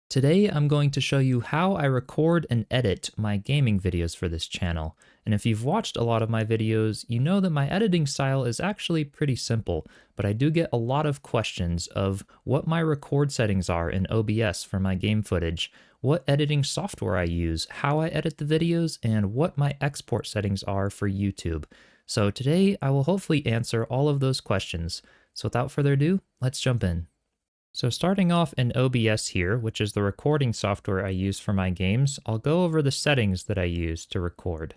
Today, I'm going to show you how I record and edit my gaming videos for this channel. And if you've watched a lot of my videos, you know that my editing style is actually pretty simple, but I do get a lot of questions of what my record settings are in OBS for my game footage, what editing software I use, how I edit the videos, and what my export settings are for YouTube. So today, I will hopefully answer all of those questions. So without further ado, let's jump in. So starting off in OBS here, which is the recording software I use for my games, I'll go over the settings that I use to record.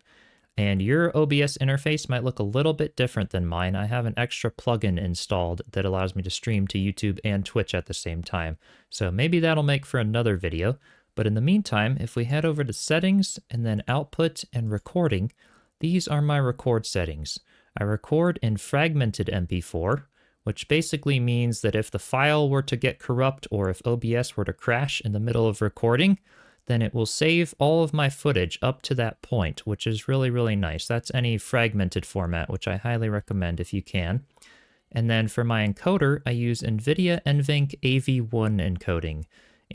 And your OBS interface might look a little bit different than mine. I have an extra plugin installed that allows me to stream to YouTube and Twitch at the same time. So maybe that'll make for another video. But in the meantime, if we head over to settings and then output and recording, these are my record settings. I record in fragmented MP4, which basically means that if the file were to get corrupt or if OBS were to crash in the middle of recording, then it will save all of my footage up to that point, which is really, really nice. That's any fragmented format, which I highly recommend if you can. And then for my encoder, I use NVIDIA NVENC AV1 encoding.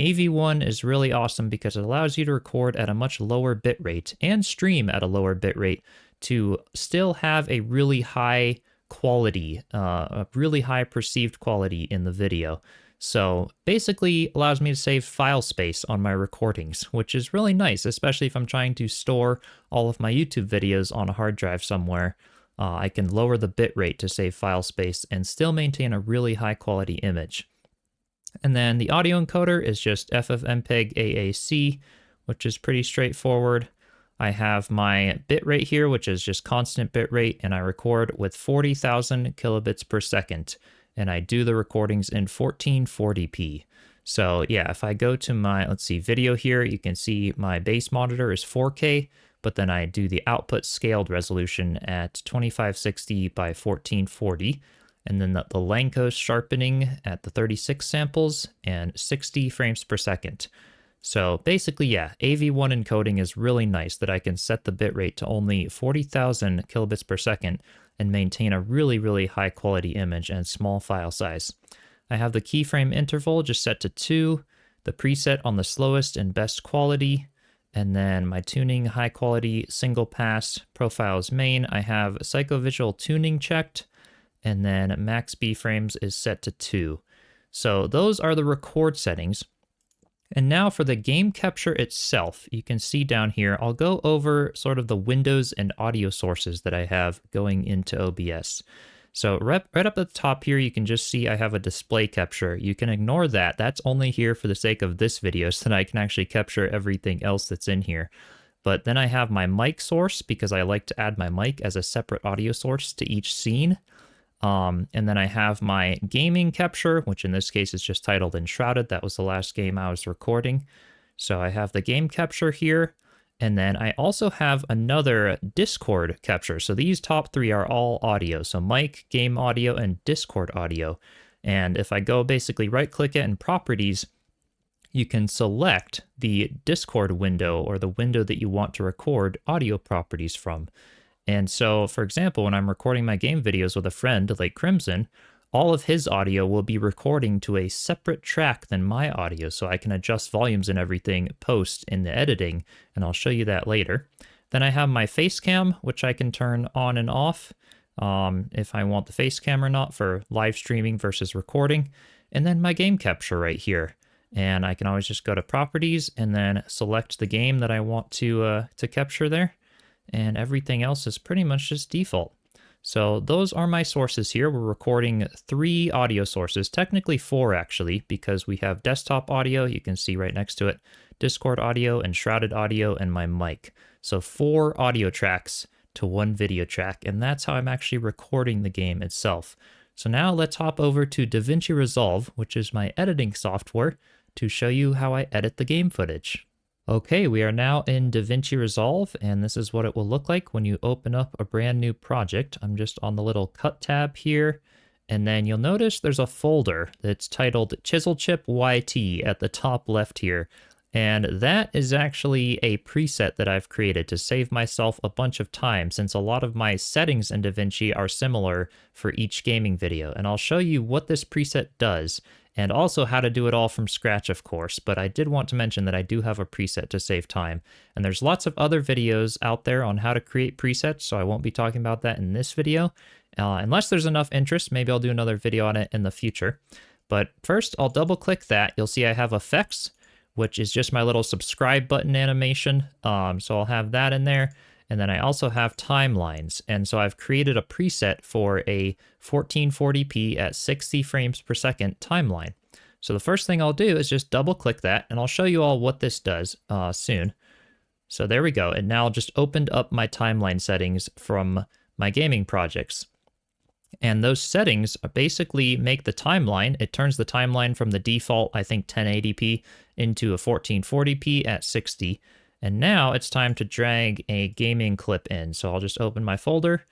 AV1 is really awesome because it allows you to record at a much lower bitrate and stream at a lower bitrate to still have a really high quality, a really high perceived quality in the video. So basically allows me to save file space on my recordings, which is really nice, especially if I'm trying to store all of my YouTube videos on a hard drive somewhere. I can lower the bitrate to save file space and still maintain a really high quality image. And then the audio encoder is just FFmpeg AAC, which is pretty straightforward. I have my bitrate here, which is just constant bitrate, and I record with 40,000 kilobits per second, and I do the recordings in 1440p. So yeah, if I go to my, let's see, video here, you can see my base monitor is 4K, but then I do the output scaled resolution at 2560 by 1440, and then the Lanco sharpening at the 36 samples and 60 frames per second. So basically, yeah, AV1 encoding is really nice that I can set the bitrate to only 40,000 kilobits per second and maintain a really, really high quality image and small file size. I have the keyframe interval just set to 2, the preset on the slowest and best quality, and then my tuning high quality single pass profiles main. I have psychovisual tuning checked, and then max B frames is set to 2. So those are the record settings. And now for the game capture itself, you can see down here, I'll go over sort of the windows and audio sources that I have going into OBS. So right up at the top here, you can just see I have a display capture. You can ignore that. That's only here for the sake of this video so that I can actually capture everything else that's in here. But then I have my mic source because I like to add my mic as a separate audio source to each scene. And then I have my gaming capture, which in this case is just titled Enshrouded. That was the last game I was recording. So I have the game capture here. And then I also have another Discord capture. So these top three are all audio. So mic, game audio, and Discord audio. And if I go basically right click it in properties, you can select the Discord window or the window that you want to record audio properties from. And so, for example, when I'm recording my game videos with a friend like Crimson, all of his audio will be recording to a separate track than my audio, so I can adjust volumes and everything post in the editing, and I'll show you that later. Then I have my face cam, which I can turn on and off if I want the face cam or not for live streaming versus recording. And then my game capture right here. And I can always just go to properties and then select the game that I want to capture there. And everything else is pretty much just default. So those are my sources here. We're recording 3 audio sources, technically 4 actually, because we have desktop audio, you can see right next to it, Discord audio, Enshrouded audio, and my mic. So 4 audio tracks to 1 video track, and that's how I'm actually recording the game itself. So now let's hop over to DaVinci Resolve, which is my editing software, to show you how I edit the game footage. Okay, we are now in DaVinci Resolve, and this is what it will look like when you open up a brand new project. I'm just on the little cut tab here, and then you'll notice there's a folder that's titled Chiselchip YT at the top left here. And that is actually a preset that I've created to save myself a bunch of time, since a lot of my settings in DaVinci are similar for each gaming video. And I'll show you what this preset does, and also how to do it all from scratch, of course. But I did want to mention that I do have a preset to save time. And there's lots of other videos out there on how to create presets, so I won't be talking about that in this video. Unless there's enough interest, maybe I'll do another video on it in the future. But first, I'll double click that. You'll see I have effects, which is just my little subscribe button animation. So I'll have that in there. And then I also have timelines. And so I've created a preset for a 1440p at 60 frames per second timeline. So the first thing I'll do is just double click that, and I'll show you all what this does soon. So there we go. It now just opened up my timeline settings from my gaming projects. And those settings basically make the timeline, it turns the timeline from the default, I think 1080p into a 1440p at 60. And now it's time to drag a gaming clip in. So I'll just open my folder,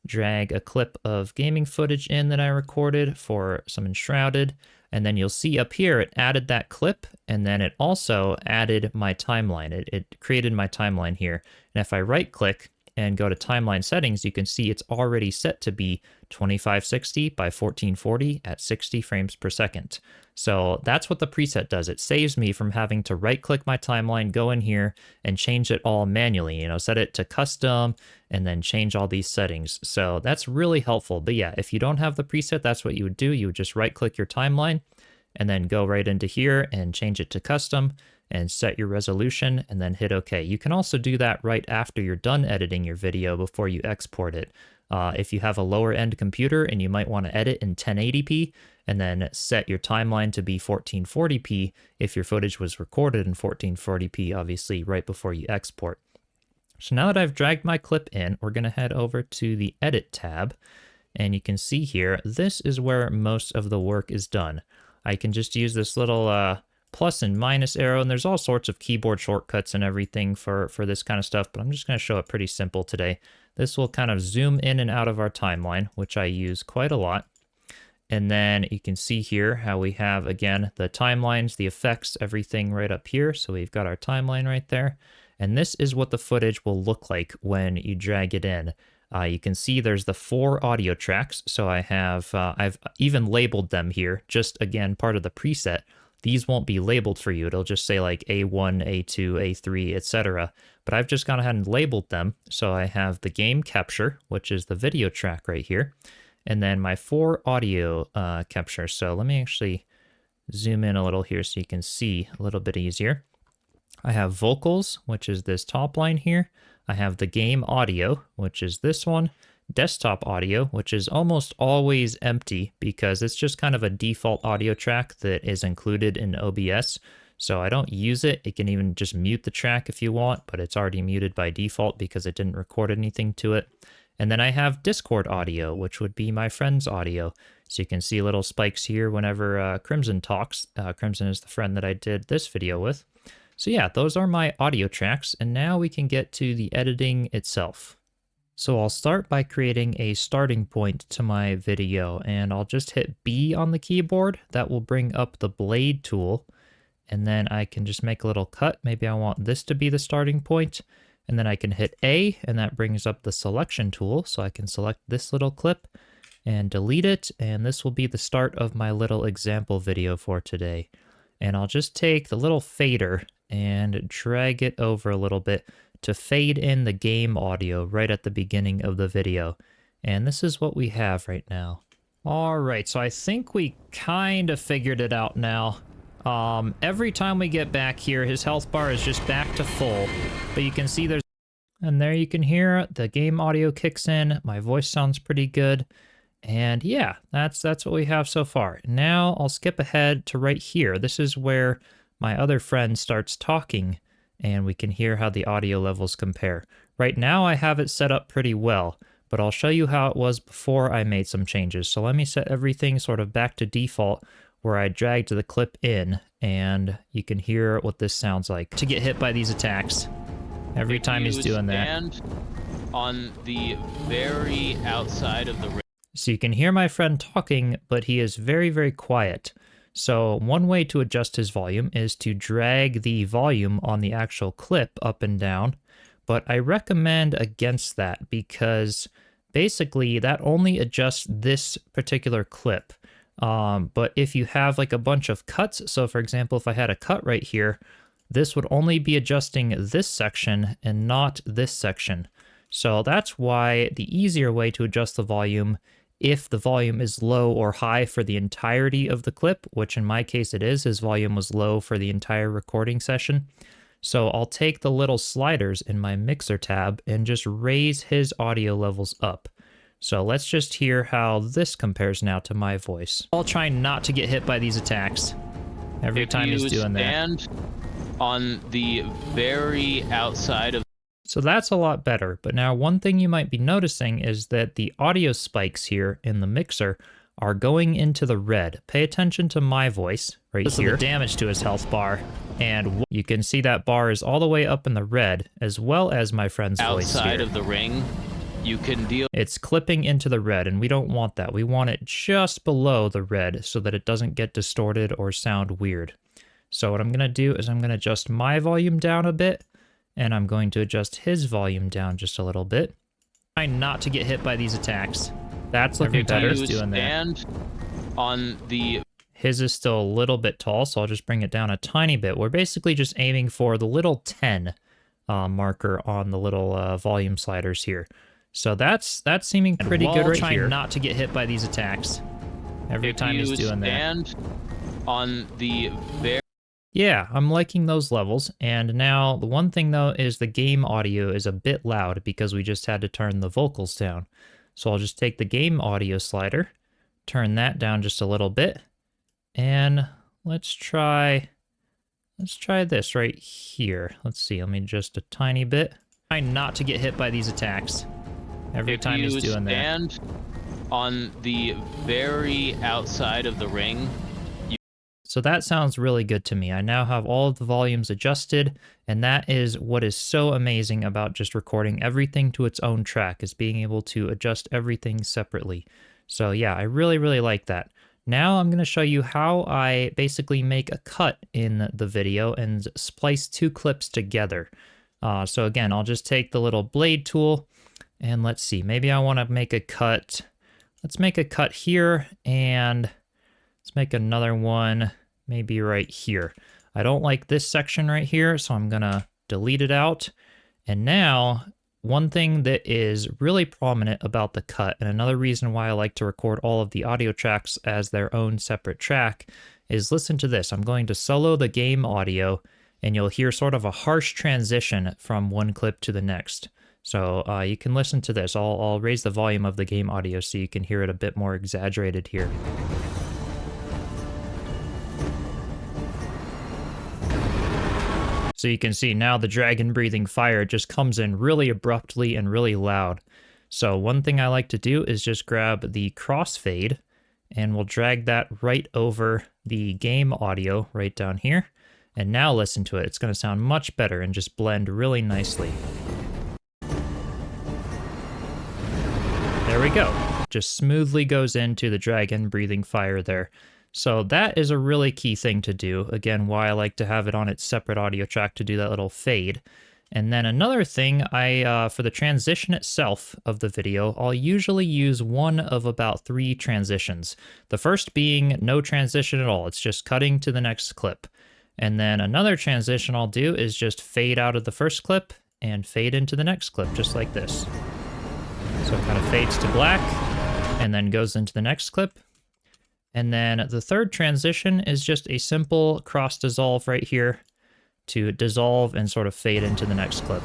drag a clip of gaming footage in that I recorded for some Enshrouded. And then you'll see up here, it added that clip, and then it also added my timeline. It created my timeline here. And if I right click and go to timeline settings, you can see it's already set to be 2560 by 1440 at 60 frames per second. So that's what the preset does. It saves me from having to right click my timeline, go in here and change it all manually, set it to custom and then change all these settings. So that's really helpful. But yeah, if you don't have the preset, that's what you would do. You would just right click your timeline and then go right into here and change it to custom and set your resolution and then hit OK. You can also do that right after you're done editing your video before you export it. If you have a lower end computer and you might want to edit in 1080p and then set your timeline to be 1440p if your footage was recorded in 1440p, obviously right before you export. So now that I've dragged my clip in, we're going to head over to the Edit tab. And you can see here, this is where most of the work is done. I can just use this little plus and minus arrow, and there's all sorts of keyboard shortcuts and everything for this kind of stuff, but I'm just going to show it pretty simple today. This will kind of zoom in and out of our timeline, which I use quite a lot. And then you can see here how we have, again, the timelines, the effects, everything right up here. So we've got our timeline right there. And this is what the footage will look like when you drag it in. You can see there's the 4 audio tracks. So I have, I've even labeled them here, just again, part of the preset. These won't be labeled for you. It'll just say like A1, A2, A3, etc. But I've just gone ahead and labeled them. So I have the game capture, which is the video track right here. And then my 4 audio capture. So let me actually zoom in a little here so you can see a little bit easier. I have vocals, which is this top line here. I have the game audio, which is this one. Desktop audio, which is almost always empty because it's just kind of a default audio track that is included in OBS. So I don't use it. It can even just mute the track if you want, but it's already muted by default because it didn't record anything to it. And then I have Discord audio, which would be my friend's audio. So you can see little spikes here whenever Crimson talks. Crimson is the friend that I did this video with. So yeah, those are my audio tracks. And now we can get to the editing itself. So I'll start by creating a starting point to my video, and I'll just hit B on the keyboard. That will bring up the blade tool, and then I can just make a little cut. Maybe I want this to be the starting point, and then I can hit A, and that brings up the selection tool. So I can select this little clip and delete it, and this will be the start of my little example video for today. And I'll just take the little fader and drag it over a little bit to fade in the game audio right at the beginning of the video. And this is what we have right now. All right, so I think we kind of figured it out now. Every time we get back here, his health bar is just back to full, but you can see there's, and there you can hear the game audio kicks in. My voice sounds pretty good. And yeah, that's what we have so far. Now I'll skip ahead to right here. This is where my other friend starts talking, and we can hear how the audio levels compare. Right now I have it set up pretty well, but I'll show you how it was before I made some changes. So let me set everything sort of back to default where I dragged the clip in, and you can hear what this sounds like to get hit by these attacks every time he's doing that. On the very outside of the... So you can hear my friend talking, but he is very, very quiet. So one way to adjust his volume is to drag the volume on the actual clip up and down, but I recommend against that because basically that only adjusts this particular clip. But if you have like a bunch of cuts, so for example, if I had a cut right here, this would only be adjusting this section and not this section. So that's why the easier way to adjust the volume, if the volume is low or high for the entirety of the clip, which in my case it is, his volume was low for the entire recording session. So I'll take the little sliders in my mixer tab and just raise his audio levels up. So let's just hear how this compares now to my voice. I'll try not to get hit by these attacks every time he's doing that. Stand on the very outside of. So that's a lot better, but now one thing you might be noticing is that the audio spikes here in the mixer are going into the red. Pay attention to my voice right here. The damage to his health bar, and you can see that bar is all the way up in the red, as well as my friend's voice here. Outside of the ring, you can deal. It's clipping into the red, and we don't want that. We want it just below the red so that it doesn't get distorted or sound weird. So what I'm going to do is I'm going to adjust my volume down a bit, and I'm going to adjust his volume down just a little bit. Try not to get hit by these attacks. That's looking better. Doing that. On the. His is still a little bit tall, so I'll just bring it down a tiny bit. We're basically just aiming for the little 10 marker on the little volume sliders here. So that's seeming pretty good right here. Not to get hit by these attacks every time he's doing that. On the very. Yeah, I'm liking those levels, and now the one thing though is the game audio is a bit loud because we just had to turn the vocals down. So I'll just take the game audio slider, turn that down just a little bit, and let's try this right here. Let's see, let me just a tiny bit. Try not to get hit by these attacks every time he's doing that. Stand on the very outside of the ring. So that sounds really good to me. I now have all of the volumes adjusted, and that is what is so amazing about just recording everything to its own track, is being able to adjust everything separately. So yeah, I really, really like that. Now I'm going to show you how I basically make a cut in the video and splice two clips together. So again, I'll just take the little blade tool, and let's see, maybe I want to make a cut. Let's make a cut here, and let's make another one maybe right here. I don't like this section right here, so I'm gonna delete it out. And now, one thing that is really prominent about the cut, and another reason why I like to record all of the audio tracks as their own separate track, is listen to this. I'm going to solo the game audio, and you'll hear sort of a harsh transition from one clip to the next. So you can listen to this. I'll raise the volume of the game audio so you can hear it a bit more exaggerated here. So you can see now the dragon breathing fire just comes in really abruptly and really loud. So one thing I like to do is just grab the crossfade, and we'll drag that right over the game audio right down here. And now listen to it. It's going to sound much better and just blend really nicely. There we go. Just smoothly goes into the dragon breathing fire there. So that is a really key thing to do. Again, why I like to have it on its separate audio track to do that little fade. And then another thing, for the transition itself of the video, I'll usually use one of about 3 transitions. The first being no transition at all. It's just cutting to the next clip. And then another transition I'll do is just fade out of the first clip and fade into the next clip, just like this. So it kind of fades to black and then goes into the next clip. And then the third transition is just a simple cross dissolve right here to dissolve and sort of fade into the next clip.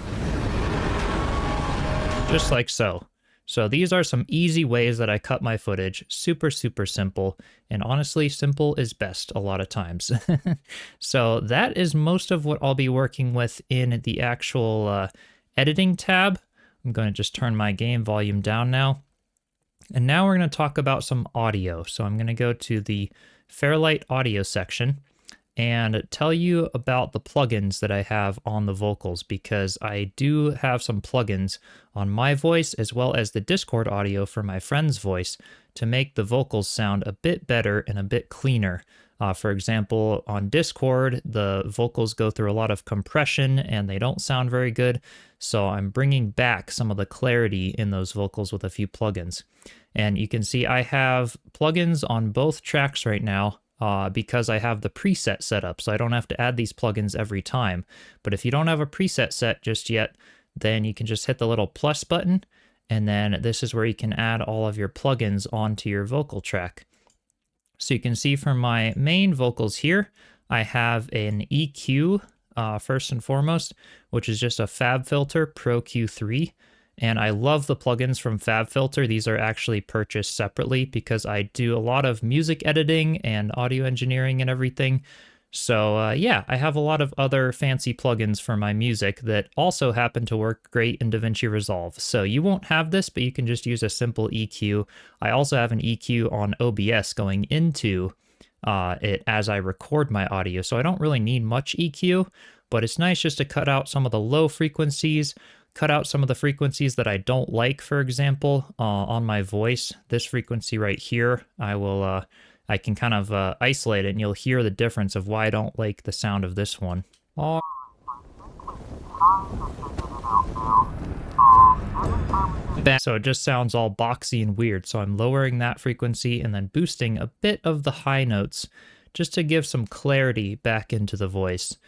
Just like so. So these are some easy ways that I cut my footage. Super, super simple. And honestly, simple is best a lot of times. So that is most of what I'll be working with in the actual editing tab. I'm going to just turn my game volume down now. And now we're going to talk about some audio. So I'm going to go to the Fairlight audio section and tell you about the plugins that I have on the vocals, because I do have some plugins on my voice as well as the Discord audio for my friend's voice to make the vocals sound a bit better and a bit cleaner For example, on Discord, the vocals go through a lot of compression and they don't sound very good. So I'm bringing back some of the clarity in those vocals with a few plugins. And you can see I have plugins on both tracks right now because I have the preset set up. So I don't have to add these plugins every time. But if you don't have a preset set just yet, then you can just hit the little plus button. And then this is where you can add all of your plugins onto your vocal track. So you can see from my main vocals here, I have an EQ first and foremost, which is just a FabFilter Pro Q3. And I love the plugins from FabFilter. These are actually purchased separately because I do a lot of music editing and audio engineering and everything. So yeah, I have a lot of other fancy plugins for my music that also happen to work great in DaVinci Resolve. So you won't have this, but you can just use a simple EQ. I also have an EQ on OBS going into it as I record my audio. So I don't really need much EQ, but it's nice just to cut out some of the low frequencies, cut out some of the frequencies that I don't like. For example, on my voice, this frequency right here, I can kind of isolate it and you'll hear the difference of why I don't like the sound of this one. So it just sounds all boxy and weird. So I'm lowering that frequency and then boosting a bit of the high notes just to give some clarity back into the voice.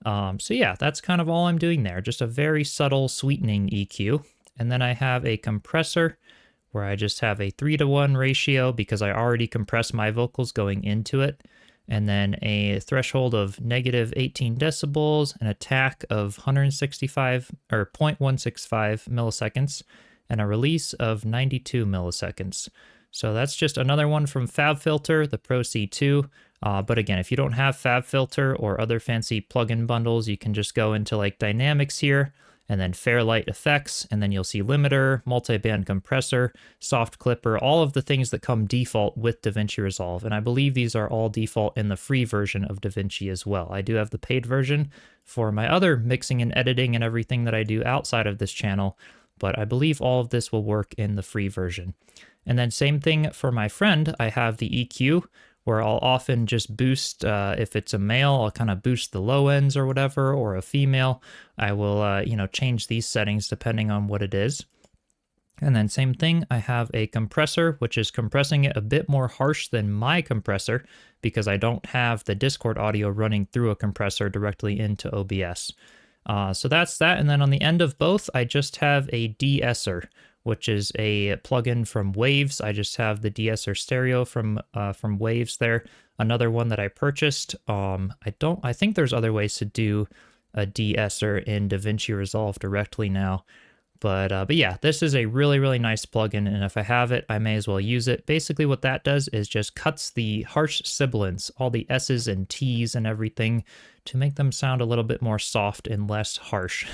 So yeah, that's kind of all I'm doing there. Just a very subtle sweetening EQ. And then I have a compressor where I just have a 3:1 ratio because I already compress my vocals going into it. And then a threshold of -18 decibels, an attack of 165 or 0.165 milliseconds, and a release of 92 milliseconds. So that's just another one from FabFilter, the Pro C2. But again, if you don't have FabFilter or other fancy plugin bundles, you can just go into like Dynamics here, and then Fairlight Effects, and then you'll see Limiter, Multiband Compressor, Soft Clipper, all of the things that come default with DaVinci Resolve. And I believe these are all default in the free version of DaVinci as well. I do have the paid version for my other mixing and editing and everything that I do outside of this channel, but I believe all of this will work in the free version. And then same thing for my friend, I have the EQ, where I'll often just boost, if it's a male, I'll kind of boost the low ends or whatever, or a female, I will, change these settings depending on what it is. And then same thing, I have a compressor, which is compressing it a bit more harsh than my compressor because I don't have the Discord audio running through a compressor directly into OBS. So that's that. And then on the end of both, I just have a de-esser, which is a plugin from Waves. I just have the de-esser stereo from Waves there. Another one that I purchased. I think there's other ways to do a de-esser in DaVinci Resolve directly now. But yeah, this is a really, really nice plugin, and if I have it, I may as well use it. Basically what that does is just cuts the harsh sibilants, all the S's and T's and everything, to make them sound a little bit more soft and less harsh.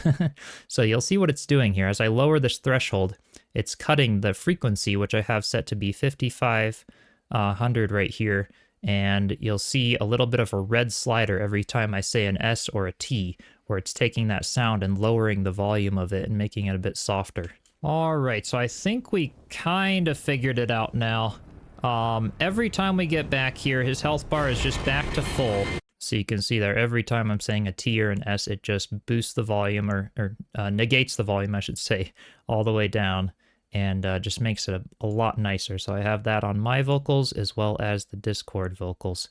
So you'll see what it's doing here. As I lower this threshold, it's cutting the frequency, which I have set to be 5500 right here, and you'll see a little bit of a red slider every time I say an S or a T, where it's taking that sound and lowering the volume of it and making it a bit softer. All right, so I think we kind of figured it out now. Every time we get back here, his health bar is just back to full. So you can see there, every time I'm saying a T or an S, it just boosts the volume, or negates the volume, I should say, all the way down, and just makes it a lot nicer. So I have that on my vocals as well as the Discord vocals.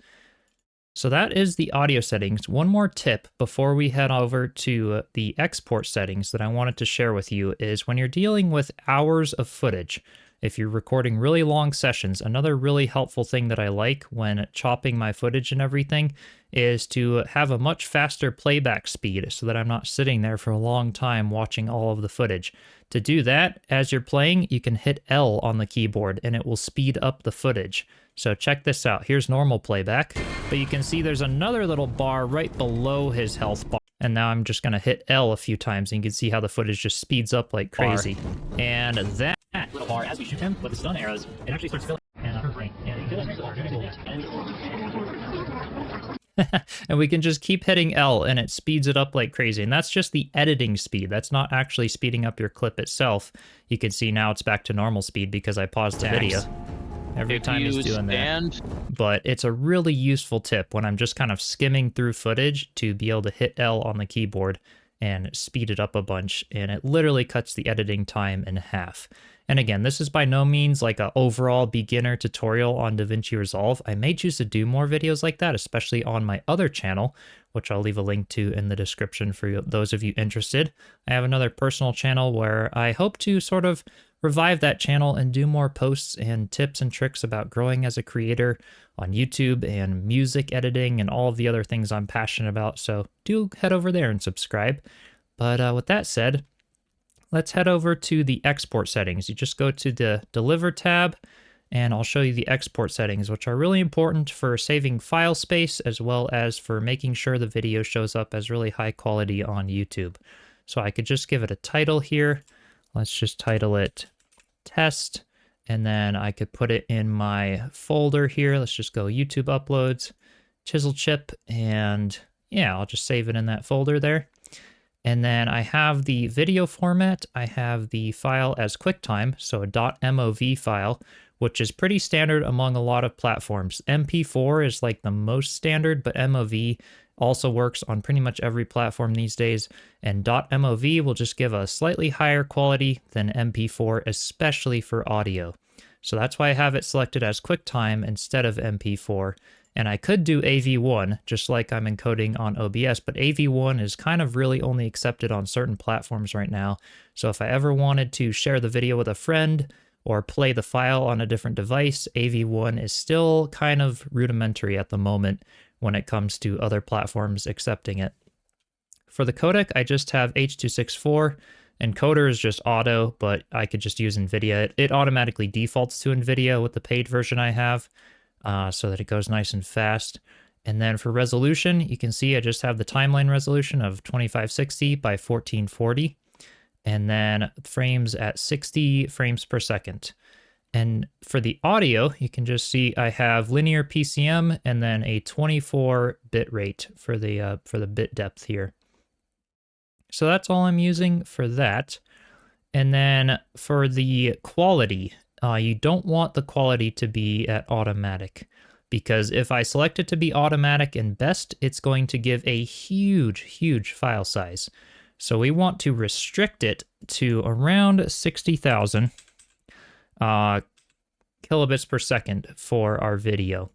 So that is the audio settings. One more tip before we head over to the export settings that I wanted to share with you is when you're dealing with hours of footage, if you're recording really long sessions, another really helpful thing that I like when chopping my footage and everything is to have a much faster playback speed so that I'm not sitting there for a long time watching all of the footage. To do that, as you're playing, you can hit L on the keyboard and it will speed up the footage. So check this out. Here's normal playback, but you can see there's another little bar right below his health bar. And now I'm just going to hit L a few times and you can see how the footage just speeds up like crazy. And that little bar, as we shoot him with the stun arrows, it actually starts filling and her brain. And we can just keep hitting L and it speeds it up like crazy. And that's just the editing speed. That's not actually speeding up your clip itself. You can see now it's back to normal speed because I paused the video. every If time he's you doing that. stand, But it's a really useful tip when I'm just kind of skimming through footage to be able to hit L on the keyboard and speed it up a bunch, and it literally cuts the editing time in half. And again, this is by no means like an overall beginner tutorial on DaVinci Resolve. I may choose to do more videos like that, especially on my other channel, which I'll leave a link to in the description for those of you interested. I have another personal channel where I hope to sort of revive that channel and do more posts and tips and tricks about growing as a creator on YouTube and music editing and all of the other things I'm passionate about. So do head over there and subscribe. But with that said, let's head over to the export settings. You just go to the Deliver tab, and I'll show you the export settings, which are really important for saving file space as well as for making sure the video shows up as really high quality on YouTube. So I could just give it a title here. Let's just title it Test, and then I could put it in my folder here. Let's just go YouTube Uploads, Chiselchip, and yeah, I'll just save it in that folder there. And then I have the video format. I have the file as QuickTime, so a .mov file, which is pretty standard among a lot of platforms. MP4 is like the most standard, but MOV also works on pretty much every platform these days. And .mov will just give a slightly higher quality than MP4, especially for audio. So that's why I have it selected as QuickTime instead of MP4. And I could do AV1, just like I'm encoding on OBS, but AV1 is kind of really only accepted on certain platforms right now. So if I ever wanted to share the video with a friend or play the file on a different device, AV1 is still kind of rudimentary at the moment when it comes to other platforms accepting it. For the codec, I just have H.264. Encoder is just auto, but I could just use NVIDIA. It automatically defaults to NVIDIA with the paid version I have, so that it goes nice and fast. And then for resolution, you can see I just have the timeline resolution of 2560 by 1440, and then frames at 60 frames per second. And for the audio, you can just see I have linear PCM and then a 24 bit rate for the bit depth here. So that's all I'm using for that. And then for the quality, you don't want the quality to be at automatic, because if I select it to be automatic and best, it's going to give a huge file size. So we want to restrict it to around 60,000 kilobits per second for our video.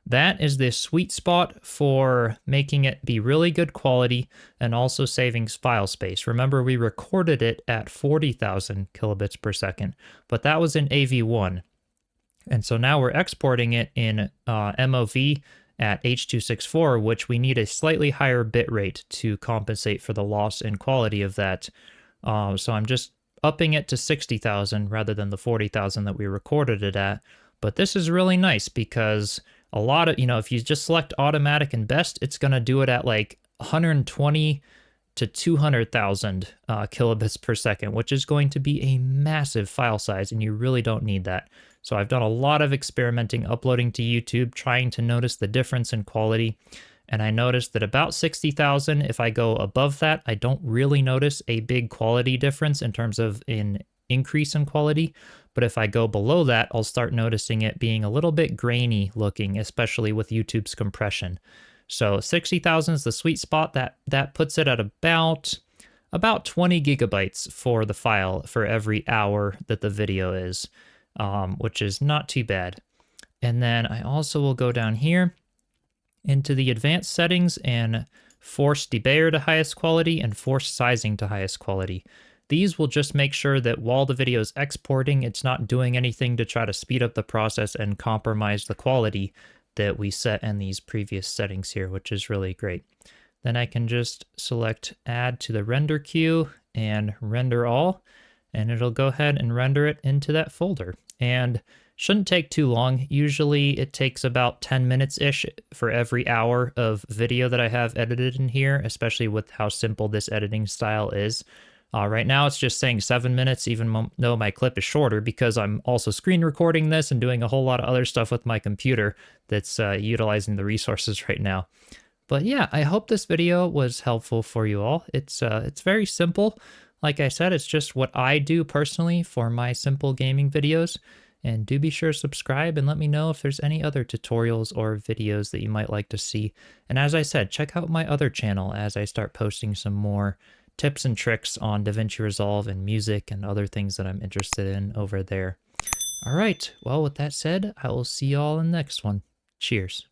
That is the sweet spot for making it be really good quality and also saving file space. Remember, we recorded it at 40,000 kilobits per second, but that was in AV1. And so now we're exporting it in MOV at H.264, which we need a slightly higher bit rate to compensate for the loss in quality of that. So I'm just upping it to 60,000 rather than the 40,000 that we recorded it at. But this is really nice because a lot of, if you just select automatic and best, it's going to do it at like 120 to 200,000 kilobits per second, which is going to be a massive file size, and you really don't need that. So I've done a lot of experimenting, uploading to YouTube, trying to notice the difference in quality. And I noticed that about 60,000, if I go above that, I don't really notice a big quality difference in terms of an increase in quality. But if I go below that, I'll start noticing it being a little bit grainy looking, especially with YouTube's compression. So 60,000 is the sweet spot. That puts it at about 20 gigabytes for the file for every hour that the video is, which is not too bad. And then I also will go down here into the advanced settings and force debayer to highest quality and force sizing to highest quality. These will just make sure that while the video is exporting, it's not doing anything to try to speed up the process and compromise the quality that we set in these previous settings here, which is really great. Then I can just select add to the render queue and render all, and it'll go ahead and render it into that folder. And shouldn't take too long. Usually it takes about 10 minutes-ish for every hour of video that I have edited in here, especially with how simple this editing style is. Right now it's just saying 7 minutes, even though my clip is shorter, because I'm also screen recording this and doing a whole lot of other stuff with my computer that's utilizing the resources right now. But yeah, I hope this video was helpful for you all. It's very simple. Like I said, it's just what I do personally for my simple gaming videos. And do be sure to subscribe and let me know if there's any other tutorials or videos that you might like to see. And as I said, check out my other channel as I start posting some more tips and tricks on DaVinci Resolve and music and other things that I'm interested in over there. All right, well, with that said, I will see y'all in the next one. Cheers.